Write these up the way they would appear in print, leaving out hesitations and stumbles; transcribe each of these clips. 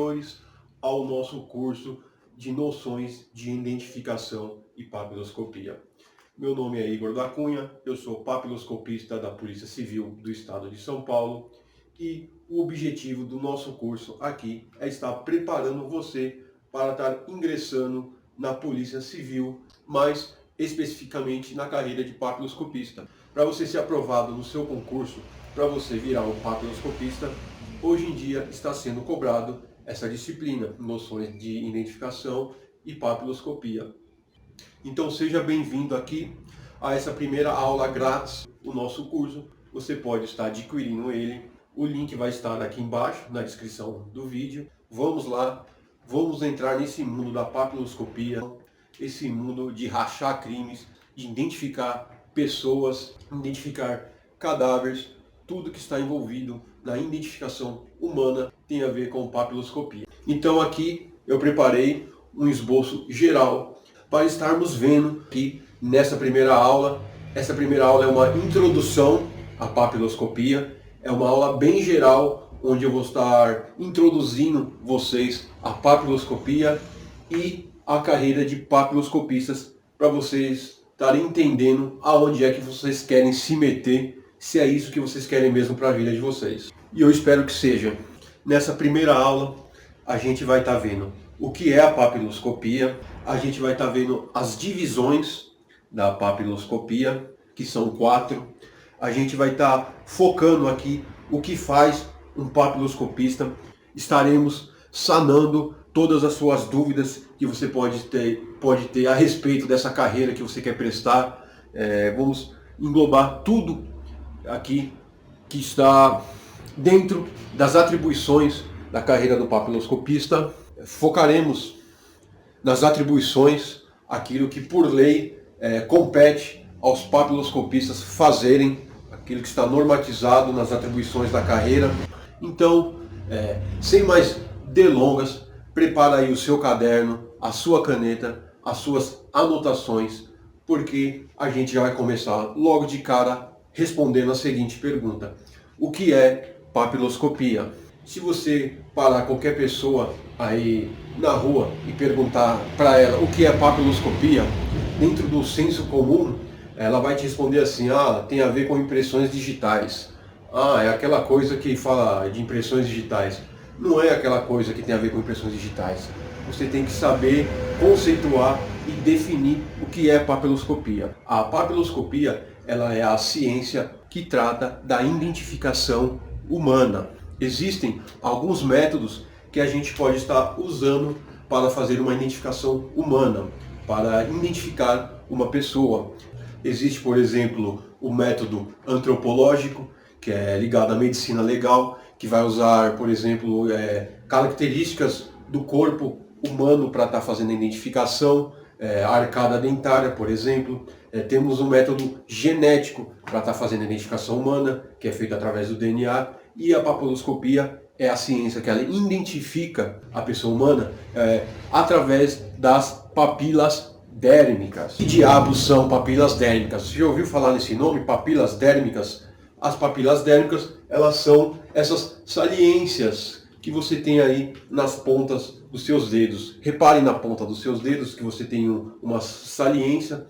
anteriores ao nosso curso de noções de identificação e papiloscopia. Meu nome é Igor da Cunha, eu sou papiloscopista da Polícia Civil do Estado de São Paulo e o objetivo do nosso curso aqui é estar preparando você para estar ingressando na Polícia Civil, mais especificamente na carreira de papiloscopista. Para você ser aprovado no seu concurso, para você virar um papiloscopista, hoje em dia está sendo cobrado essa disciplina, noções de identificação e papiloscopia. Então seja bem-vindo aqui a essa primeira aula grátis do nosso curso. Você pode estar adquirindo ele. O link vai estar aqui embaixo na descrição do vídeo. Vamos lá, vamos entrar nesse mundo da papiloscopia, esse mundo de rachar crimes, de identificar pessoas, identificar cadáveres, tudo que está envolvido na identificação humana tem a ver com papiloscopia. Então aqui eu preparei um esboço geral para estarmos vendo aqui nessa primeira aula. Essa primeira aula é uma introdução à papiloscopia, é uma aula bem geral, onde eu vou estar introduzindo vocês à papiloscopia e a carreira de papiloscopistas, para vocês estarem entendendo aonde é que vocês querem se meter, se é isso que vocês querem mesmo para a vida de vocês. E eu espero que seja. Nessa primeira aula, a gente vai estar vendo o que é a papiloscopia, a gente vai estar vendo as divisões da papiloscopia, que são 4. A gente vai estar focando aqui o que faz um papiloscopista. Estaremos sanando todas as suas dúvidas que você pode ter a respeito dessa carreira que você quer prestar. Vamos englobar tudo aqui que está dentro das atribuições da carreira do papiloscopista. Focaremos nas atribuições, aquilo que por lei compete aos papiloscopistas fazerem, aquilo que está normatizado nas atribuições da carreira. Então, sem mais delongas, prepara aí o seu caderno, a sua caneta, as suas anotações, porque a gente já vai começar logo de cara respondendo a seguinte pergunta: o que é papiloscopia? Se você parar qualquer pessoa aí na rua e perguntar para ela o que é papiloscopia, dentro do senso comum, ela vai te responder assim: tem a ver com impressões digitais. É aquela coisa que fala de impressões digitais. Não é aquela coisa que tem a ver com impressões digitais. Você tem que saber conceituar e definir o que é papiloscopia. A papiloscopia, ela é a ciência que trata da identificação humana. Existem alguns métodos que a gente pode estar usando para fazer uma identificação humana, para identificar uma pessoa. Existe, por exemplo, o método antropológico, que é ligado à medicina legal, que vai usar, por exemplo, características do corpo humano para estar fazendo a identificação, a arcada dentária, por exemplo. Temos um método genético para estar fazendo a identificação humana, que é feito através do DNA, e a papiloscopia é a ciência que ela identifica a pessoa humana através das papilas dérmicas. Que diabos são papilas dérmicas? Você já ouviu falar nesse nome, papilas dérmicas? As papilas dérmicas, elas são essas saliências que você tem aí nas pontas dos seus dedos. Repare na ponta dos seus dedos que você tem uma saliência,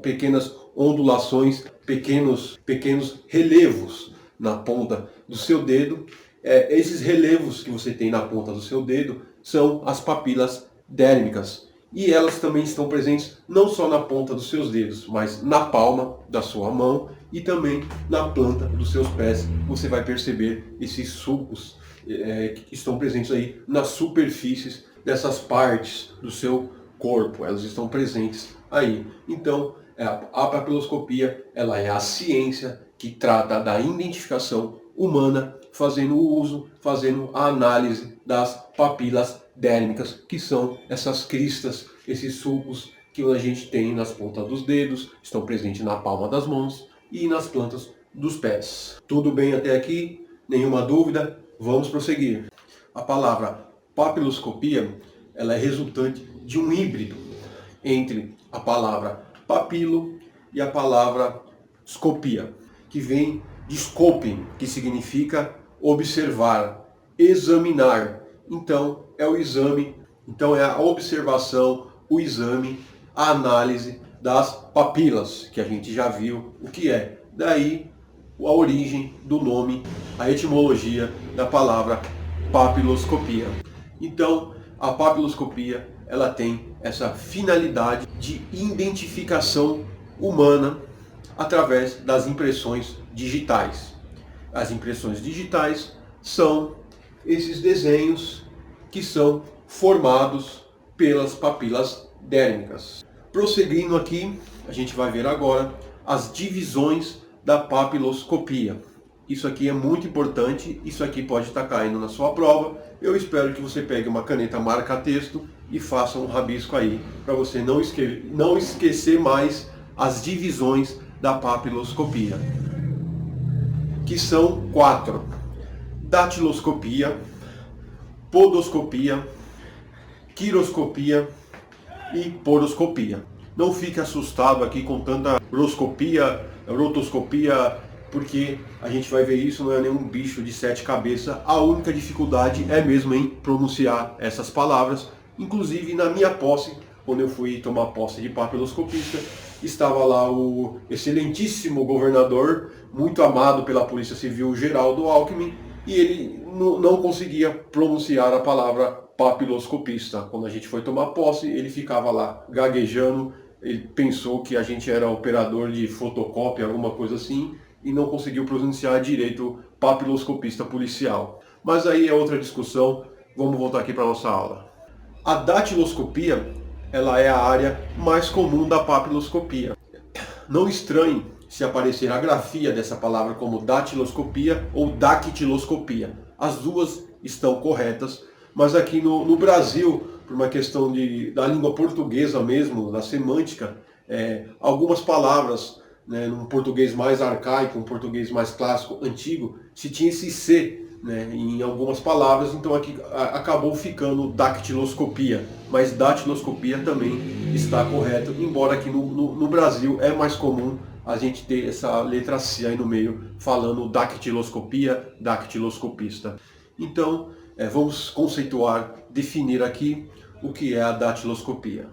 pequenas ondulações, pequenos relevos na ponta do seu dedo. Esses relevos que você tem na ponta do seu dedo são as papilas dérmicas. E elas também estão presentes não só na ponta dos seus dedos, mas na palma da sua mão e também na planta dos seus pés. Você vai perceber esses sulcos que estão presentes aí nas superfícies dessas partes do seu corpo. Elas estão presentes aí. Então, a papiloscopia, ela é a ciência que trata da identificação humana, fazendo a análise das papilas dérmicas, que são essas cristas, esses sulcos que a gente tem nas pontas dos dedos, estão presentes na palma das mãos e nas plantas dos pés. Tudo bem até aqui? Nenhuma dúvida? Vamos prosseguir. A palavra papiloscopia, ela é resultante de um híbrido entre a palavra papilo e a palavra scopia, que vem de scoping, que significa observar, examinar. então é o exame, então é a observação, o exame, a análise das papilas, que a gente já viu o que é. Daí a origem do nome, a etimologia da palavra papiloscopia. Então, a papiloscopia, ela tem essa finalidade de identificação humana através das impressões digitais. As impressões digitais são esses desenhos que são formados pelas papilas dérmicas. Prosseguindo aqui, a gente vai ver agora as divisões da papiloscopia. Isso aqui é muito importante, isso aqui pode estar caindo na sua prova. Eu espero que você pegue uma caneta marca-texto e faça um rabisco aí, para você não esquecer mais as divisões da papiloscopia, que são 4: datiloscopia, podoscopia, quiroscopia e poroscopia. Não fique assustado aqui com tanta uroscopia, rotoscopia, porque a gente vai ver isso, não é nenhum bicho de 7 cabeças. A única dificuldade é mesmo em pronunciar essas palavras. Inclusive na minha posse, quando eu fui tomar posse de papiloscopista, estava lá o excelentíssimo governador, muito amado pela Polícia Civil, Geraldo Alckmin, e ele não conseguia pronunciar a palavra papiloscopista. Quando a gente foi tomar posse, ele ficava lá gaguejando, ele pensou que a gente era operador de fotocópia, alguma coisa assim, e não conseguiu pronunciar direito papiloscopista policial. Mas aí é outra discussão, vamos voltar aqui para a nossa aula. A datiloscopia, ela é a área mais comum da papiloscopia. Não estranhe se aparecer a grafia dessa palavra como datiloscopia ou dactiloscopia. As duas estão corretas, mas aqui no Brasil, por uma questão da língua portuguesa mesmo, da semântica, algumas palavras, né, num português mais arcaico, um português mais clássico, antigo, se tinha esse C, né, em algumas palavras, então aqui acabou ficando dactiloscopia, mas datiloscopia também está correto, embora aqui no Brasil é mais comum a gente ter essa letra C aí no meio, falando dactiloscopia, dactiloscopista. Então, vamos conceituar, definir aqui o que é a datiloscopia.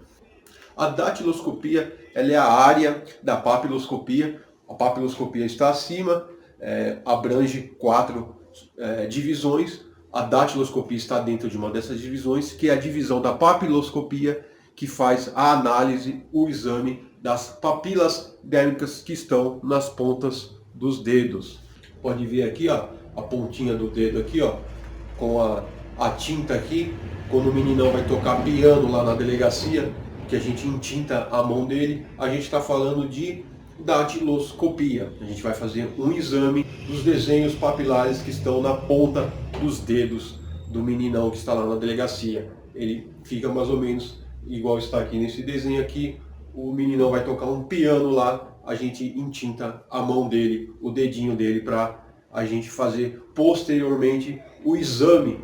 A datiloscopia, ela é a área da papiloscopia. A papiloscopia está acima, abrange 4 divisões. A datiloscopia está dentro de uma dessas divisões, que é a divisão da papiloscopia, que faz a análise, o exame das papilas dérmicas que estão nas pontas dos dedos. Pode ver aqui, ó, a pontinha do dedo aqui, ó, com a tinta aqui. Quando o meninão vai tocar piano lá na delegacia, que a gente entinta a mão dele, a gente está falando de datiloscopia. A gente vai fazer um exame dos desenhos papilares que estão na ponta dos dedos do meninão que está lá na delegacia. Ele fica mais ou menos igual está aqui nesse desenho aqui. O meninão vai tocar um piano lá, a gente entinta a mão dele, o dedinho dele, para a gente fazer posteriormente o exame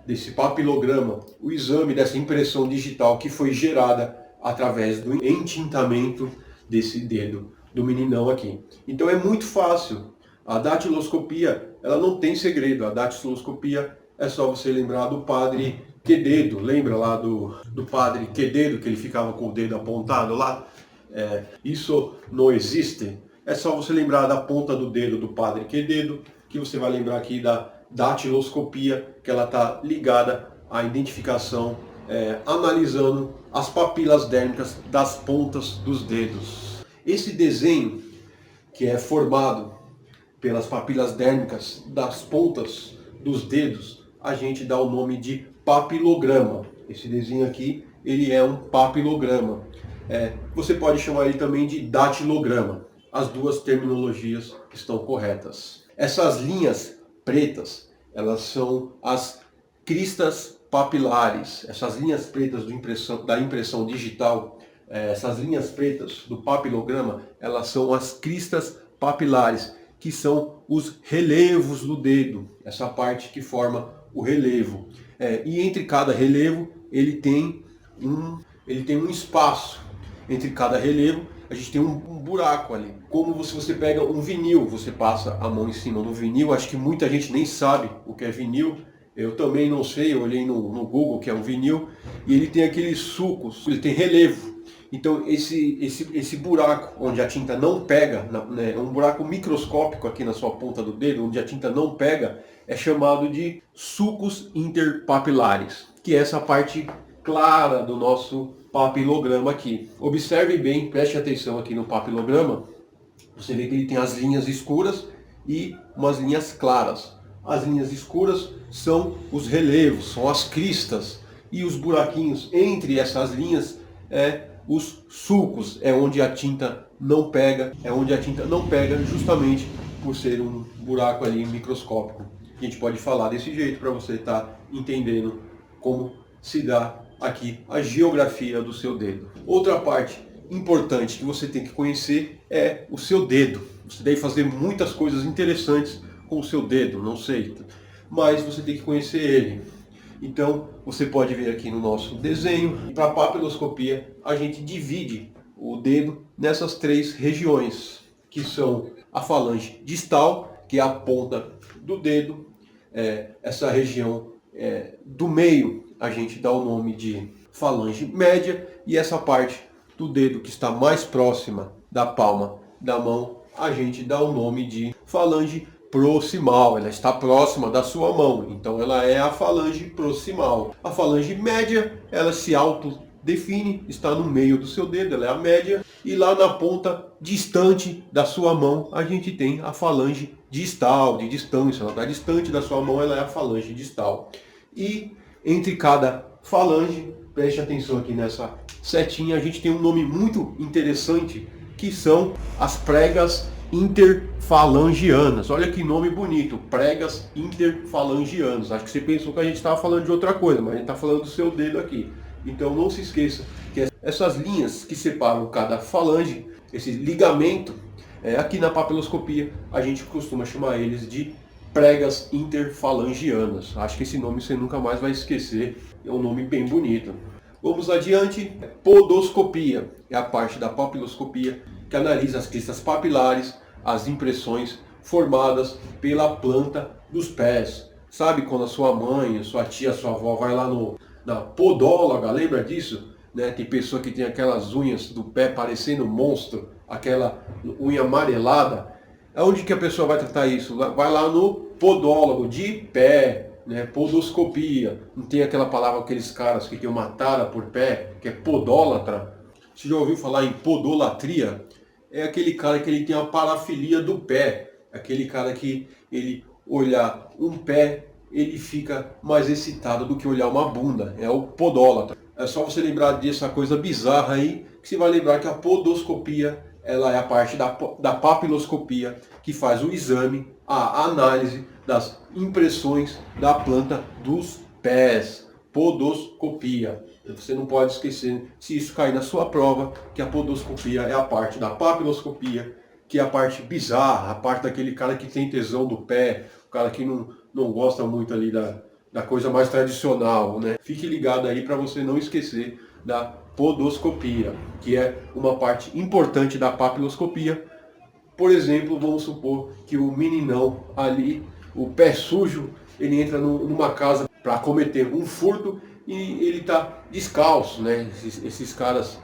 desse papilograma, o exame dessa impressão digital que foi gerada através do entintamento desse dedo do meninão aqui. Então é muito fácil. A datiloscopia, ela não tem segredo. A datiloscopia é só você lembrar do padre Quededo. Lembra lá do padre Quededo, que ele ficava com o dedo apontado lá? Isso não existe. É só você lembrar da ponta do dedo do padre Quededo, que você vai lembrar aqui da datiloscopia, que ela está ligada à identificação, analisando as papilas dérmicas das pontas dos dedos. Esse desenho, que é formado pelas papilas dérmicas das pontas dos dedos, a gente dá o nome de papilograma. Esse desenho aqui, ele é um papilograma. Você pode chamar ele também de datilograma. As duas terminologias estão corretas. Essas linhas pretas, elas são as cristas papilares. Essas linhas pretas da impressão digital, essas linhas pretas do papilograma, elas são as cristas papilares, que são os relevos do dedo, essa parte que forma o relevo. E entre cada relevo, ele tem um espaço. Entre cada relevo, a gente tem um buraco ali. Como se você pega um vinil, você passa a mão em cima do vinil. Acho que muita gente nem sabe o que é vinil. Eu também não sei, eu olhei no Google, que é um vinil, e ele tem aqueles sulcos, ele tem relevo. Então esse buraco onde a tinta não pega, né, um buraco microscópico aqui na sua ponta do dedo, onde a tinta não pega, é chamado de sulcos interpapilares, que é essa parte clara do nosso papilograma aqui. Observe bem, preste atenção aqui no papilograma, você vê que ele tem as linhas escuras e umas linhas claras. As linhas escuras são os relevos, são as cristas, e os buraquinhos entre essas linhas os sulcos, é onde a tinta não pega, justamente por ser um buraco ali microscópico. A gente pode falar desse jeito para você estar entendendo como se dá aqui a geografia do seu dedo. Outra parte importante que você tem que conhecer é o seu dedo. Você deve fazer muitas coisas interessantes com o seu dedo, não sei, mas você tem que conhecer ele. Então você pode ver aqui no nosso desenho, para a papiloscopia a gente divide o dedo nessas 3 regiões, que são a falange distal, que é a ponta do dedo, essa região do meio a gente dá o nome de falange média, e essa parte do dedo que está mais próxima da palma da mão a gente dá o nome de falange proximal. Ela está próxima da sua mão, então ela é a falange proximal. A falange média, ela se autodefine, está no meio do seu dedo, ela é a média, e lá na ponta distante da sua mão a gente tem a falange distal, de distância, ela está distante da sua mão, ela é a falange distal. E entre cada falange, preste atenção aqui nessa setinha, a gente tem um nome muito interessante, que são as pregas interfalangianas. Olha que nome bonito, pregas interfalangianas. Acho que você pensou que a gente estava falando de outra coisa, mas a gente está falando do seu dedo aqui. Então não se esqueça que essas linhas que separam cada falange, esse ligamento, aqui na papiloscopia a gente costuma chamar eles de pregas interfalangianas. Acho que esse nome você nunca mais vai esquecer, é um nome bem bonito. Vamos adiante. Podoscopia é a parte da papiloscopia que analisa as cristas papilares, as impressões formadas pela planta dos pés. Sabe quando a sua mãe, a sua tia, a sua avó vai lá na podóloga, lembra disso? Tem pessoa que tem aquelas unhas do pé parecendo um monstro, aquela unha amarelada. Aonde que a pessoa vai tratar isso? Vai lá no podólogo de pé. Podoscopia, não tem aquela palavra, aqueles caras que tem uma tara por pé, que é podólatra. Você já ouviu falar em podolatria? É aquele cara que ele tem a parafilia do pé, aquele cara que ele olhar um pé, ele fica mais excitado do que olhar uma bunda, é o podólatra. É só você lembrar dessa coisa bizarra aí, que você vai lembrar que a podoscopia, ela é a parte da papiloscopia que faz o exame, a análise das impressões da planta dos pés. Podoscopia. Você não pode esquecer, se isso cair na sua prova, que a podoscopia é a parte da papiloscopia, que é a parte bizarra, a parte daquele cara que tem tesão do pé, o cara que não gosta muito ali da coisa mais tradicional, né? Fique ligado aí para você não esquecer da podoscopia, que é uma parte importante da papiloscopia. Por exemplo, vamos supor que o meninão ali, o pé sujo, ele entra numa casa para cometer um furto e ele está descalço, né? Esses caras,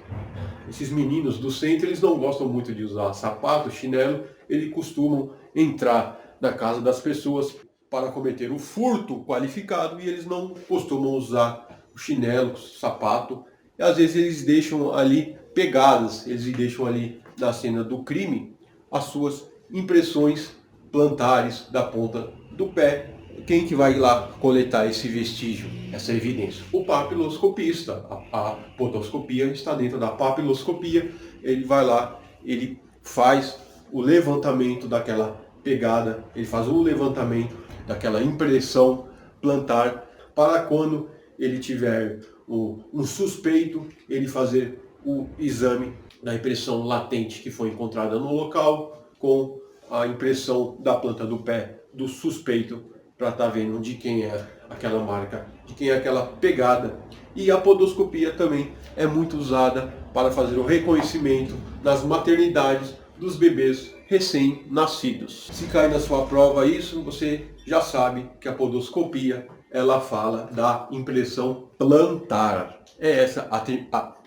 esses meninos do centro, eles não gostam muito de usar sapato, chinelo, eles costumam entrar na casa das pessoas para cometer o furto qualificado e eles não costumam usar o chinelo, o sapato, e às vezes eles deixam ali pegadas, eles deixam ali na cena do crime as suas impressões plantares da ponta do pé. Quem que vai lá coletar esse vestígio, essa evidência? O papiloscopista. A podoscopia está dentro da papiloscopia. Ele vai lá, ele faz o levantamento daquela pegada, ele faz o levantamento daquela impressão plantar, para quando ele tiver um suspeito, ele fazer o exame da impressão latente que foi encontrada no local com a impressão da planta do pé do suspeito, para estar vendo de quem é aquela marca, de quem é aquela pegada. E a podoscopia também é muito usada para fazer o reconhecimento nas maternidades dos bebês recém-nascidos. Se cair na sua prova isso, você já sabe que a podoscopia ela fala da impressão plantar. É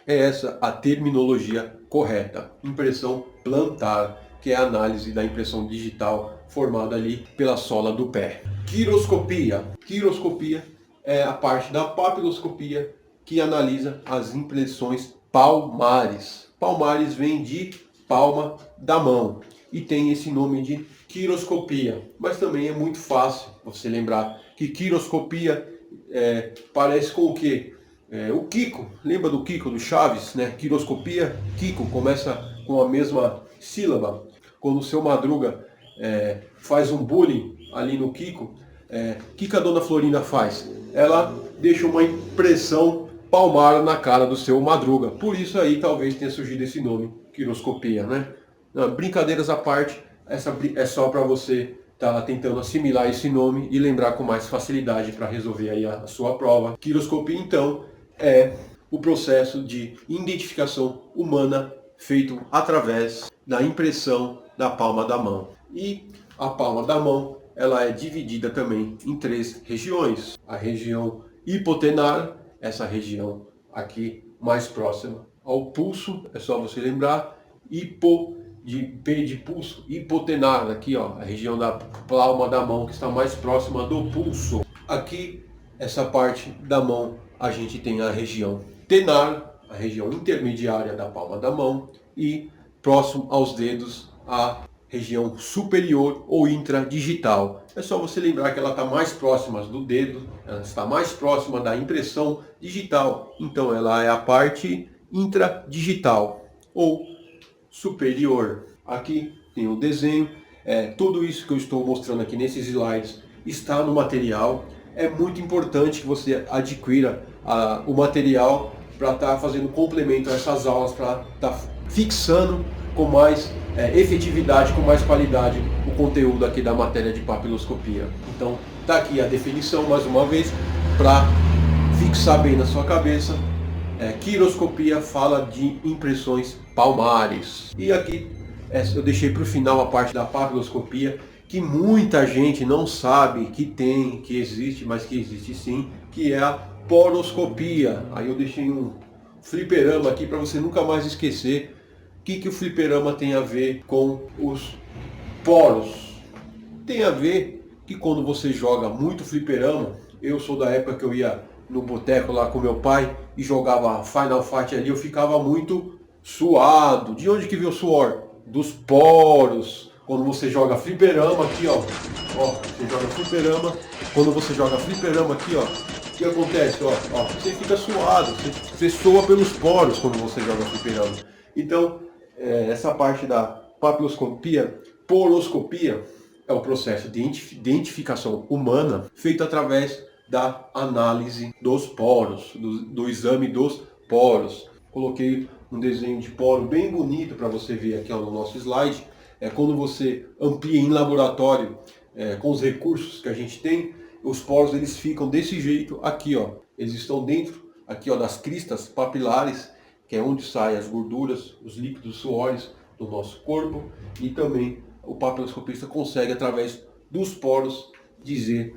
essa a terminologia correta. Impressão plantar, que é a análise da impressão digital formada ali pela sola do pé. Quiroscopia. Quiroscopia é a parte da papiloscopia que analisa as impressões palmares. Palmares vem de palma da mão e tem esse nome de quiroscopia. Mas também é muito fácil você lembrar que quiroscopia parece com o quê? O Kiko, lembra do Kiko do Chaves, né? Quiroscopia, Kiko, começa com a mesma sílaba. Quando o seu Madruga faz um bullying ali no Kiko, o que a dona Florinda faz? Ela deixa uma impressão palmar na cara do seu Madruga. Por isso aí talvez tenha surgido esse nome, quiroscopia, né? Não, brincadeiras à parte, essa é só para você estar tentando assimilar esse nome e lembrar com mais facilidade para resolver aí a sua prova. Quiroscopia, então, é o processo de identificação humana feito através da impressão da palma da mão. E a palma da mão, ela é dividida também em 3 regiões. A região hipotenar, essa região aqui mais próxima ao pulso, é só você lembrar, P de pulso, hipotenar, aqui ó, a região da palma da mão que está mais próxima do pulso. Aqui, essa parte da mão, a gente tem a região tenar, a região intermediária da palma da mão, e próximo aos dedos, a região superior ou intradigital. É só você lembrar que ela está mais próxima do dedo, ela está mais próxima da impressão digital, então ela é a parte intradigital ou superior. Aqui tem o desenho, tudo isso que eu estou mostrando aqui nesses slides está no material. É muito importante que você adquira o material para estar fazendo complemento a essas aulas, para estar fixando com mais efetividade, com mais qualidade o conteúdo aqui da matéria de papiloscopia. Então tá aqui a definição mais uma vez para fixar bem na sua cabeça. Quiroscopia fala de impressões palmares. E aqui eu deixei para o final a parte da papiloscopia, que muita gente não sabe que tem, que existe, mas que existe sim, que é a poroscopia. Aí eu deixei um fliperama aqui para você nunca mais esquecer. O que o fliperama tem a ver com os poros? Tem a ver que quando você joga muito fliperama, eu sou da época que eu ia no boteco lá com meu pai e jogava Final Fight ali, eu ficava muito suado. De onde que veio o suor? Dos poros. Quando você joga fliperama aqui, ó, você joga fliperama, quando você joga fliperama aqui, ó, o que acontece? Ó, você fica suado, você soa pelos poros quando você joga fliperama. Então, essa parte da papiloscopia, poroscopia, é o processo de identificação humana feito através da análise dos poros, do exame dos poros. Coloquei um desenho de poro bem bonito para você ver aqui no nosso slide. Quando você amplia em laboratório com os recursos que a gente tem, os poros eles ficam desse jeito aqui, ó. Eles estão dentro aqui, ó, das cristas papilares, que é onde saem as gorduras, os líquidos, suores do nosso corpo, e também o papiloscopista consegue através dos poros dizer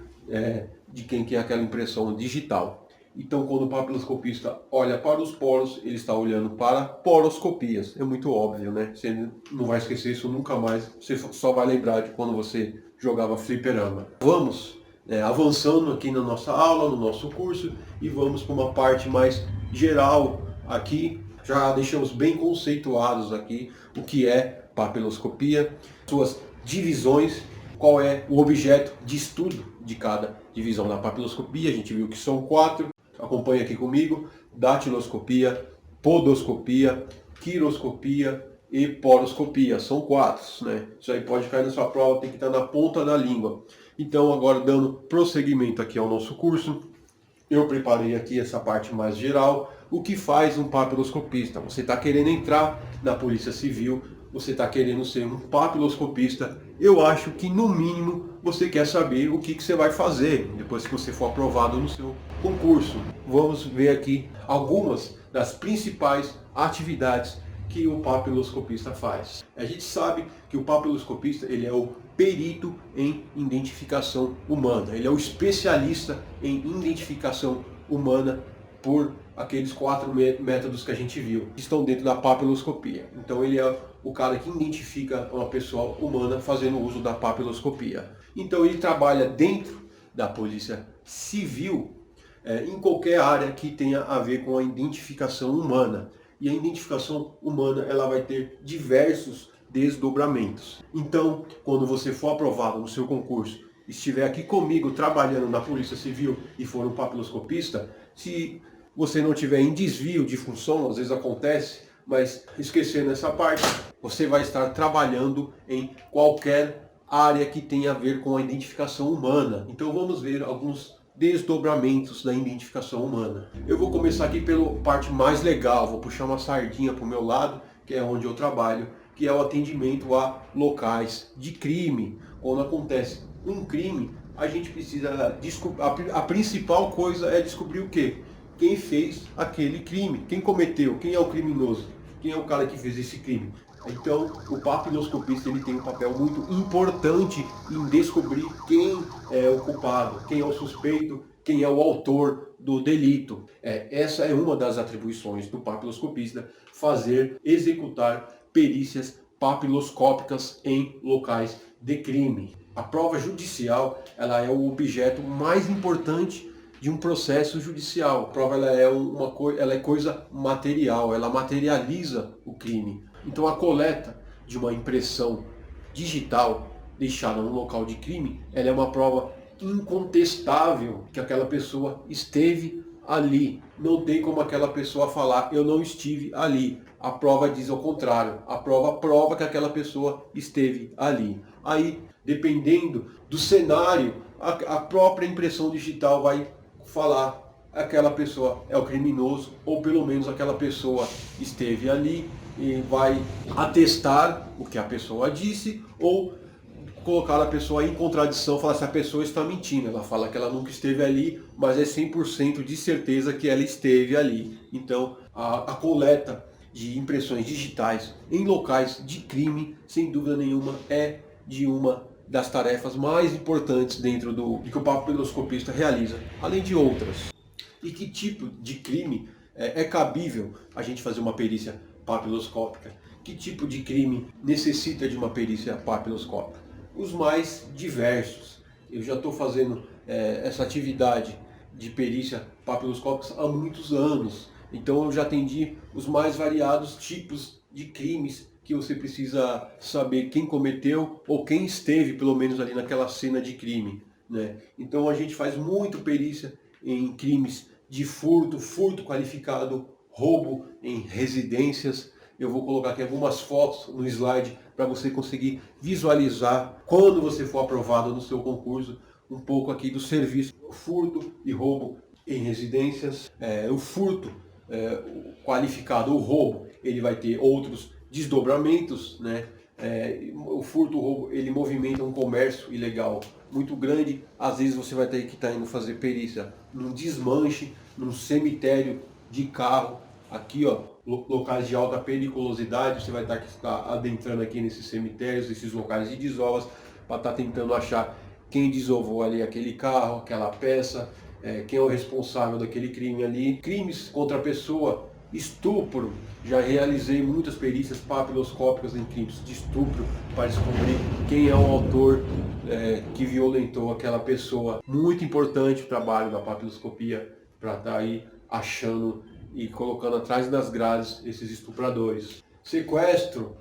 de quem que é aquela impressão digital. Então, quando o papiloscopista olha para os poros, ele está olhando para poroscopias. É muito óbvio, né? Você não vai esquecer isso nunca mais. Você só vai lembrar de quando você jogava fliperama. Vamos avançando aqui na nossa aula, no nosso curso, e vamos para uma parte mais geral aqui. Já deixamos bem conceituados aqui o que é papiloscopia, suas divisões, qual é o objeto de estudo de cada divisão da papiloscopia. A gente viu que são 4. Acompanhe aqui comigo: datiloscopia, podoscopia, quiroscopia e poroscopia. São 4, né? Isso aí pode cair na sua prova, tem que estar na ponta da língua. Então, agora dando prosseguimento aqui ao nosso curso, eu preparei aqui essa parte mais geral. O que faz um papiloscopista? Você está querendo entrar na Polícia Civil, você está querendo ser um papiloscopista. Eu acho que no mínimo você quer saber o que você vai fazer depois que você for aprovado no seu concurso. Vamos ver aqui algumas das principais atividades que o papiloscopista faz? A gente sabe que o papiloscopista ele é o perito em identificação humana, ele é o especialista em identificação humana por aqueles 4 métodos que a gente viu, que estão dentro da papiloscopia. Então ele é o cara que identifica uma pessoa humana fazendo uso da papiloscopia. Então ele trabalha dentro da Polícia Civil, em qualquer área que tenha a ver com a identificação humana. E a identificação humana ela vai ter diversos desdobramentos. Então, quando você for aprovado no seu concurso, estiver aqui comigo trabalhando na Polícia Civil e for um papiloscopista, se você não tiver em desvio de função, às vezes acontece, mas esquecendo essa parte, você vai estar trabalhando em qualquer área que tenha a ver com a identificação humana. Então vamos ver alguns desdobramentos da identificação humana. Eu vou começar aqui pela parte mais legal, vou puxar uma sardinha para o meu lado, que é onde eu trabalho, que é o atendimento a locais de crime. Quando acontece um crime, a gente precisa descobrir, a principal coisa é descobrir o quê? Quem fez aquele crime, quem cometeu, quem é o criminoso, quem é o cara que fez esse crime. Então, o papiloscopista ele tem um papel muito importante em descobrir quem é o culpado, quem é o suspeito, quem é o autor do delito. Essa é uma das atribuições do papiloscopista, executar perícias papiloscópicas em locais de crime. A prova judicial ela é o objeto mais importante de um processo judicial. A prova ela é coisa material, ela materializa o crime. Então a coleta de uma impressão digital deixada no local de crime, ela é uma prova incontestável que aquela pessoa esteve ali. Não tem como aquela pessoa falar, eu não estive ali. A prova diz ao contrário. A prova prova que aquela pessoa esteve ali. Aí, dependendo do cenário, a própria impressão digital vai falar aquela pessoa é o criminoso, ou pelo menos aquela pessoa esteve ali, e vai atestar o que a pessoa disse, ou colocar a pessoa em contradição, falar se a pessoa está mentindo. Ela fala que ela nunca esteve ali, mas é 100% de certeza que ela esteve ali. Então, a coleta de impressões digitais em locais de crime, sem dúvida nenhuma, é de uma das tarefas mais importantes dentro do que o papiloscopista realiza, além de outras. E que tipo de crime é cabível a gente fazer uma perícia papiloscópica? Que tipo de crime necessita de uma perícia papiloscópica? Os mais diversos. Eu já estou fazendo essa atividade de perícia papiloscópica há muitos anos. Então eu já atendi os mais variados tipos de crimes que você precisa saber quem cometeu ou quem esteve pelo menos ali naquela cena de crime, né? Então a gente faz muito perícia em crimes de furto, furto qualificado, roubo em residências. Eu vou colocar aqui algumas fotos no slide para você conseguir visualizar, quando você for aprovado no seu concurso, um pouco aqui do serviço. Furto e roubo em residências. O furto qualificado, o roubo, ele vai ter outros desdobramentos, né? O furto, o roubo, ele movimenta um comércio ilegal muito grande. Às vezes você vai ter que estar indo fazer perícia num desmanche, num cemitério de carro. Aqui, ó, locais de alta periculosidade, você vai estar adentrando aqui nesses cemitérios, esses locais de desovas, para estar tentando achar quem desovou ali aquele carro, aquela peça, quem é o responsável daquele crime ali. Crimes contra a pessoa, estupro, já realizei muitas perícias papiloscópicas em crimes de estupro para descobrir quem é o autor que violentou aquela pessoa. Muito importante o trabalho da papiloscopia para estar aí achando e colocando atrás das grades esses estupradores. Sequestro,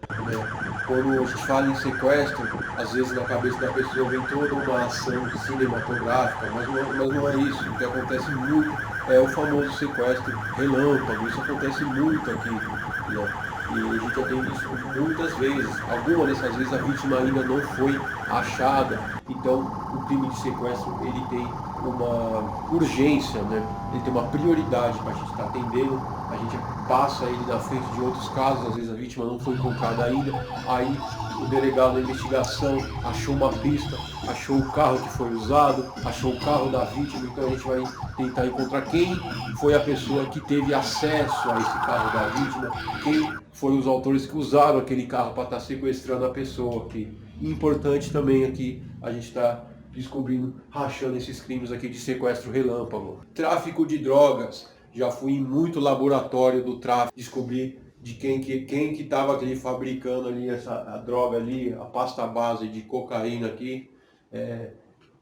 quando a gente fala em sequestro, às vezes na cabeça da pessoa vem toda uma ação cinematográfica, mas não é isso. O que acontece muito é o famoso sequestro relâmpago. Isso acontece muito aqui, né? E a gente atende isso muitas vezes. Algumas dessas vezes a vítima ainda não foi achada. Então o crime de sequestro ele tem uma urgência, né? Ele tem uma prioridade para a gente estar atendendo. A gente passa ele na frente de outros casos, às vezes a vítima não foi encontrada ainda, aí o delegado da investigação achou uma pista, achou o carro que foi usado, achou o carro da vítima, então a gente vai tentar encontrar quem foi a pessoa que teve acesso a esse carro da vítima, quem foram os autores que usaram aquele carro para estar sequestrando a pessoa aqui. E importante também aqui, a gente está descobrindo, rachando esses crimes aqui de sequestro relâmpago. Tráfico de drogas, já fui em muito laboratório do tráfico, descobri de quem que estava ali fabricando ali a droga ali, a pasta base de cocaína aqui.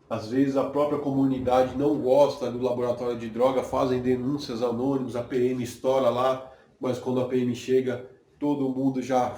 Às vezes a própria comunidade não gosta do laboratório de droga, fazem denúncias anônimas, a PM estoura lá, mas quando a PM chega, todo mundo já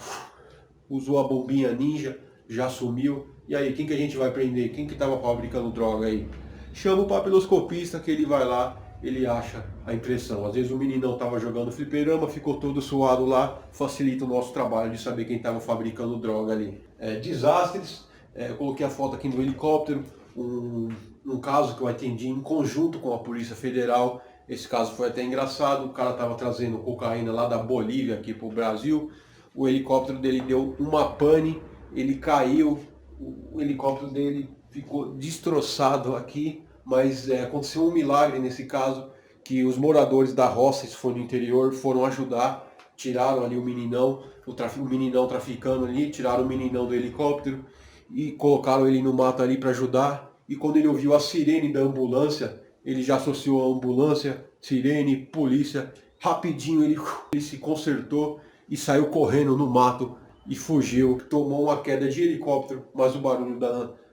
usou a bombinha ninja, já sumiu. E aí, quem que a gente vai prender? Quem que estava fabricando droga aí? Chama o papiloscopista que ele vai lá, ele acha a impressão. Às vezes o meninão estava jogando fliperama, ficou todo suado lá, facilita o nosso trabalho de saber quem estava fabricando droga ali. Desastres, eu coloquei a foto aqui no helicóptero, um caso que eu atendi em conjunto com a Polícia Federal. Esse caso foi até engraçado, o cara estava trazendo cocaína lá da Bolívia aqui para o Brasil, o helicóptero dele deu uma pane, ele caiu, o helicóptero dele ficou destroçado aqui, mas aconteceu um milagre nesse caso, que os moradores da roça, isso foi no interior, foram ajudar, tiraram ali o meninão, o meninão traficando ali, tiraram o meninão do helicóptero e colocaram ele no mato ali para ajudar. E quando ele ouviu a sirene da ambulância, ele já associou a ambulância, sirene, polícia, rapidinho ele se consertou e saiu correndo no mato e fugiu. Tomou uma queda de helicóptero, mas o barulho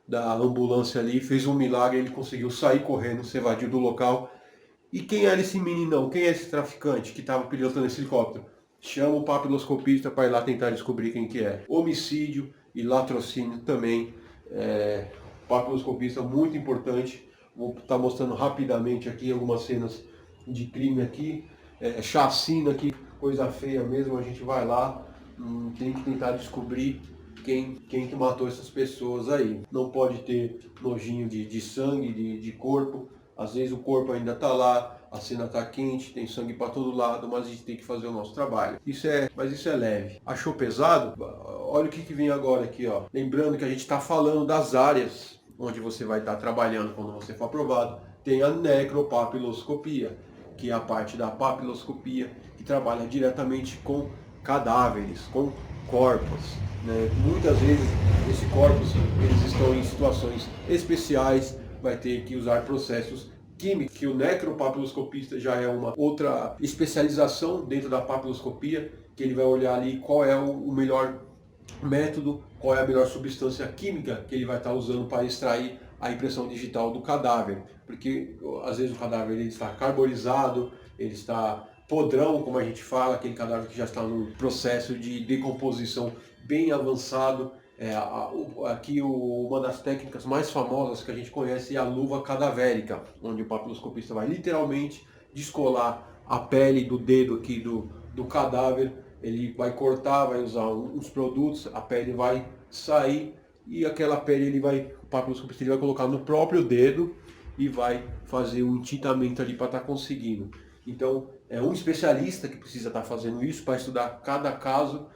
da ambulância ali fez um milagre, ele conseguiu sair correndo, se evadiu do local. E quem era esse meninão? Quem é esse traficante que estava pilotando esse helicóptero? Chama o papiloscopista para ir lá tentar descobrir quem que é. Homicídio e latrocínio também. Papiloscopista muito importante. Vou estar mostrando rapidamente aqui algumas cenas de crime aqui. Chacina aqui, coisa feia mesmo. A gente vai lá, tem que tentar descobrir quem que matou essas pessoas aí. Não pode ter nojinho de sangue, de corpo. Às vezes o corpo ainda está lá, a cena está quente, tem sangue para todo lado, mas a gente tem que fazer o nosso trabalho. Mas isso é leve. Achou pesado? Olha o que vem agora aqui, ó. Lembrando que a gente está falando das áreas onde você vai estar trabalhando quando você for aprovado. Tem a necropapiloscopia, que é a parte da papiloscopia que trabalha diretamente com cadáveres, com corpos. Né? Muitas vezes esses corpos eles estão em situações especiais, vai ter que usar processos químicos, que o necropapiloscopista já é uma outra especialização dentro da papiloscopia, que ele vai olhar ali qual é o melhor método, qual é a melhor substância química que ele vai estar usando para extrair a impressão digital do cadáver, porque às vezes o cadáver ele está carbonizado, ele está podrão, como a gente fala, aquele cadáver que já está num processo de decomposição bem avançado. Aqui uma das técnicas mais famosas que a gente conhece é a luva cadavérica, onde o papiloscopista vai literalmente descolar a pele do dedo aqui do cadáver, ele vai cortar, vai usar uns produtos, a pele vai sair e aquela pele o papiloscopista vai colocar no próprio dedo e vai fazer um entintamento ali para estar conseguindo. Então é um especialista que precisa estar fazendo isso para estudar cada caso.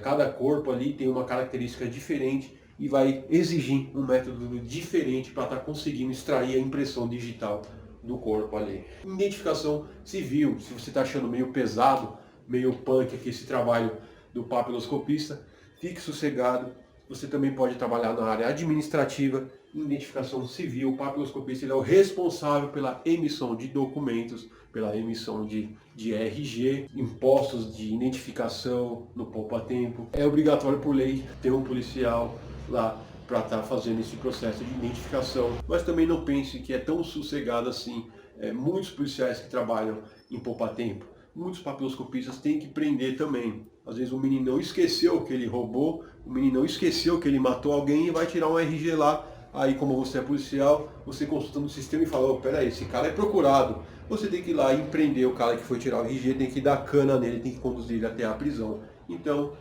Cada corpo ali tem uma característica diferente e vai exigir um método diferente para estar conseguindo extrair a impressão digital do corpo ali. Identificação civil, se você está achando meio pesado, meio punk aqui esse trabalho do papiloscopista, fique sossegado. Você também pode trabalhar na área administrativa, identificação civil. O papiloscopista ele é o responsável pela emissão de documentos, pela emissão de RG, impostos de identificação no poupa-tempo. É obrigatório por lei ter um policial lá para estar fazendo esse processo de identificação. Mas também não pense que é tão sossegado assim. Muitos policiais que trabalham em poupa-tempo, muitos papiloscopistas têm que prender também. Às vezes o meninão esqueceu que ele roubou, o meninão esqueceu que ele matou alguém e vai tirar um RG lá. Aí, como você é policial, você consulta no sistema e fala, peraí, esse cara é procurado. Você tem que ir lá e prender o cara que foi tirar o RG, tem que dar cana nele, tem que conduzir ele até a prisão. Então,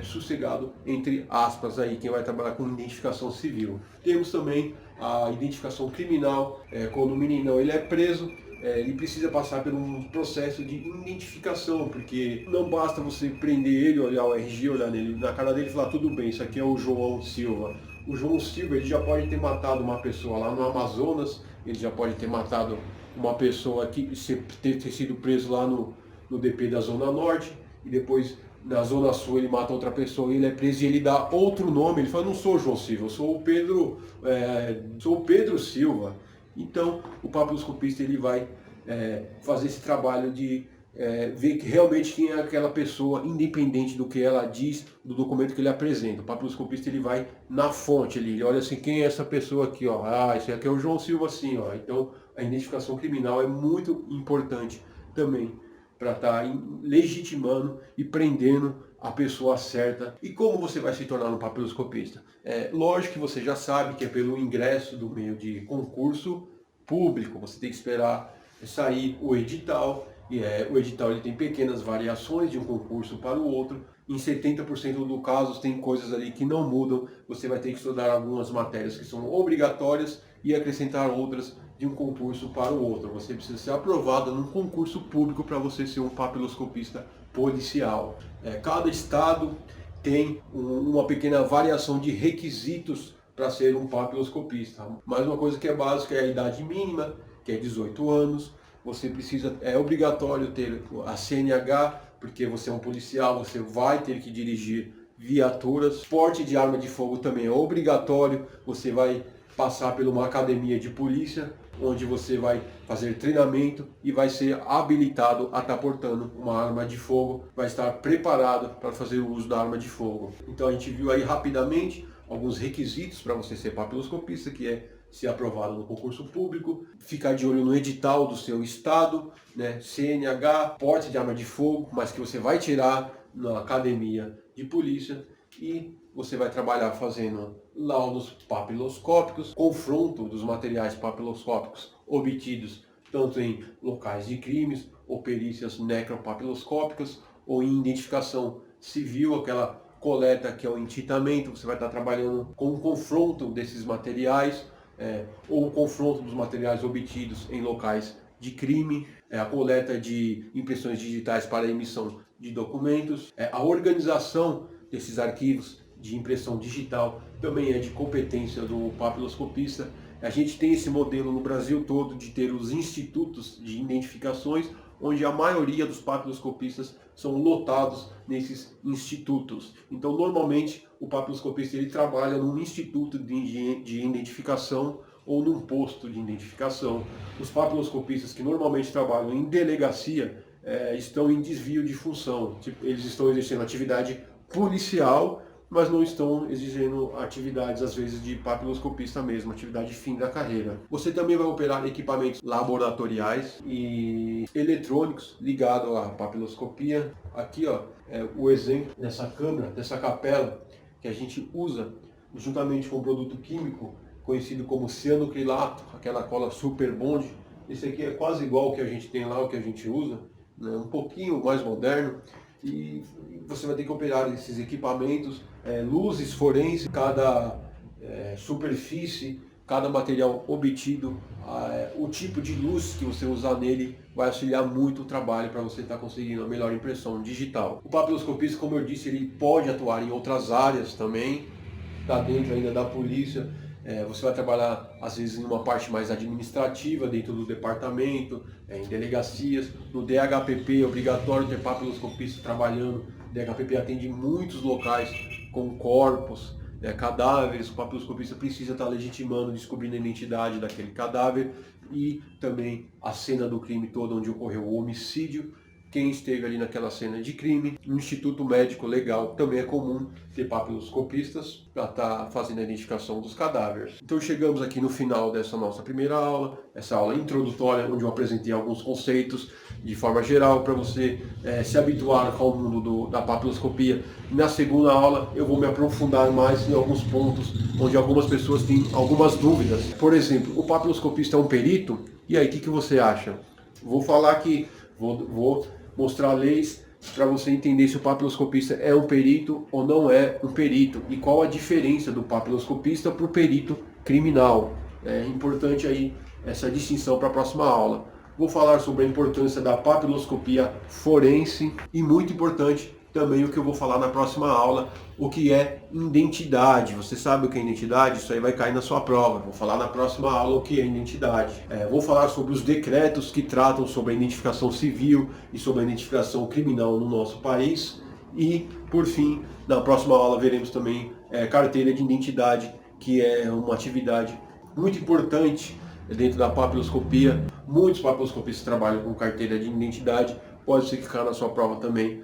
sossegado, entre aspas, aí, quem vai trabalhar com identificação civil. Temos também a identificação criminal, quando o meninão ele é preso, ele precisa passar por um processo de identificação, porque não basta você prender ele, olhar o RG, olhar nele, na cara dele e falar, tudo bem, isso aqui é o João Silva. O João Silva, ele já pode ter matado uma pessoa lá no Amazonas, ele já pode ter matado uma pessoa aqui, ter sido preso lá no DP da Zona Norte, e depois na Zona Sul ele mata outra pessoa e ele é preso e ele dá outro nome, ele fala, não sou o João Silva, eu sou o Pedro Silva. Então o papiloscopista ele vai fazer esse trabalho de ver que realmente quem é aquela pessoa, independente do que ela diz, do documento que ele apresenta. O papiloscopista ele vai na fonte, ele olha assim, quem é essa pessoa aqui, ó? Ah, esse aqui é o João Silva, assim, ó. Então a identificação criminal é muito importante também para estar legitimando e prendendo a pessoa certa. E como você vai se tornar um papiloscopista? Lógico que você já sabe que é pelo ingresso do meio de concurso público. Você tem que esperar sair o edital, e o edital ele tem pequenas variações de um concurso para o outro. Em 70% dos casos tem coisas ali que não mudam. Você vai ter que estudar algumas matérias que são obrigatórias e acrescentar outras de um concurso para o outro. Você precisa ser aprovado num concurso público para você ser um papiloscopista policial. Cada estado tem uma pequena variação de requisitos para ser um papiloscopista. Mas uma coisa que é básica é a idade mínima, que é 18 anos. Você precisa, é obrigatório ter a CNH, porque você é um policial, você vai ter que dirigir viaturas. Porte de arma de fogo também é obrigatório, você vai passar por uma academia de polícia, onde você vai fazer treinamento e vai ser habilitado a estar portando uma arma de fogo, vai estar preparado para fazer o uso da arma de fogo. Então a gente viu aí rapidamente alguns requisitos para você ser papiloscopista, que é ser aprovado no concurso público, ficar de olho no edital do seu estado, né, CNH, porte de arma de fogo, mas que você vai tirar na academia de polícia, e você vai trabalhar fazendo laudos papiloscópicos, confronto dos materiais papiloscópicos obtidos tanto em locais de crimes ou perícias necropapiloscópicas ou em identificação civil, aquela coleta que é o entitamento. Você vai estar trabalhando com o confronto desses materiais ou o confronto dos materiais obtidos em locais de crime, a coleta de impressões digitais para emissão de documentos, a organização desses arquivos de impressão digital também é de competência do papiloscopista. A gente tem esse modelo no Brasil todo de ter os institutos de identificações, onde a maioria dos papiloscopistas são lotados nesses institutos. Então, normalmente, o papiloscopista ele trabalha num instituto de identificação ou num posto de identificação. Os papiloscopistas que normalmente trabalham em delegacia estão em desvio de função. Eles estão exercendo atividade policial, mas não estão exigindo atividades, às vezes, de papiloscopista mesmo, atividade fim da carreira. Você também vai operar equipamentos laboratoriais e eletrônicos ligados à papiloscopia. Aqui, ó, o exemplo dessa câmera, dessa capela, que a gente usa juntamente com um produto químico conhecido como cianocrilato, aquela cola Super Bond. Esse aqui é quase igual ao que a gente tem lá, o que a gente usa, né? Um pouquinho mais moderno. E você vai ter que operar esses equipamentos, luzes forenses, cada superfície, cada material obtido, o tipo de luz que você usar nele vai auxiliar muito o trabalho para você estar conseguindo a melhor impressão digital. O papiloscopista, como eu disse, ele pode atuar em outras áreas também, está dentro ainda da polícia. Você vai trabalhar, às vezes, em uma parte mais administrativa, dentro do departamento, em delegacias. No DHPP é obrigatório ter papiloscopista trabalhando. O DHPP atende muitos locais com corpos, cadáveres. O papiloscopista precisa estar legitimando, descobrindo a identidade daquele cadáver e também a cena do crime toda onde ocorreu o homicídio. Quem esteve ali naquela cena de crime. No Instituto Médico Legal também é comum ter papiloscopistas para estar fazendo a identificação dos cadáveres. Então chegamos aqui no final dessa nossa primeira aula, essa aula introdutória, onde eu apresentei alguns conceitos de forma geral para você se habituar ao mundo da papiloscopia. Na segunda aula eu vou me aprofundar mais em alguns pontos onde algumas pessoas têm algumas dúvidas. Por exemplo, o papiloscopista é um perito? E aí, o que você acha? Vou falar que vou mostrar leis para você entender se o papiloscopista é um perito ou não é um perito e qual a diferença do papiloscopista para o perito criminal. É importante aí essa distinção para a próxima aula. Vou falar sobre a importância da papiloscopia forense e, muito importante, também o que eu vou falar na próxima aula, o que é identidade. Você sabe o que é identidade? Isso aí vai cair na sua prova. Vou falar na próxima aula o que é identidade. Vou falar sobre os decretos que tratam sobre a identificação civil e sobre a identificação criminal no nosso país. E, por fim, na próxima aula veremos também carteira de identidade, que é uma atividade muito importante dentro da papiloscopia. Muitos papiloscopistas trabalham com carteira de identidade, pode ser que caia na sua prova também.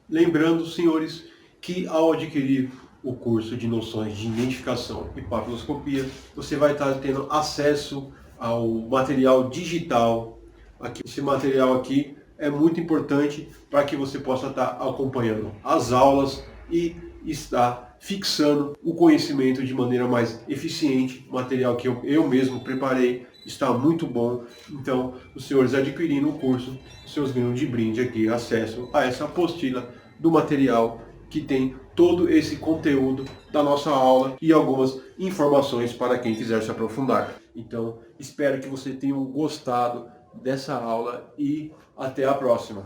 Lembrando, senhores, que ao adquirir o curso de noções de identificação e papiloscopia, você vai estar tendo acesso ao material digital. Esse material aqui é muito importante para que você possa estar acompanhando as aulas e estar fixando o conhecimento de maneira mais eficiente. O material que eu mesmo preparei está muito bom. Então, os senhores adquirindo o curso, os senhores ganham de brinde aqui acesso a essa apostila do material que tem todo esse conteúdo da nossa aula e algumas informações para quem quiser se aprofundar. Então, espero que vocês tenham gostado dessa aula e até a próxima.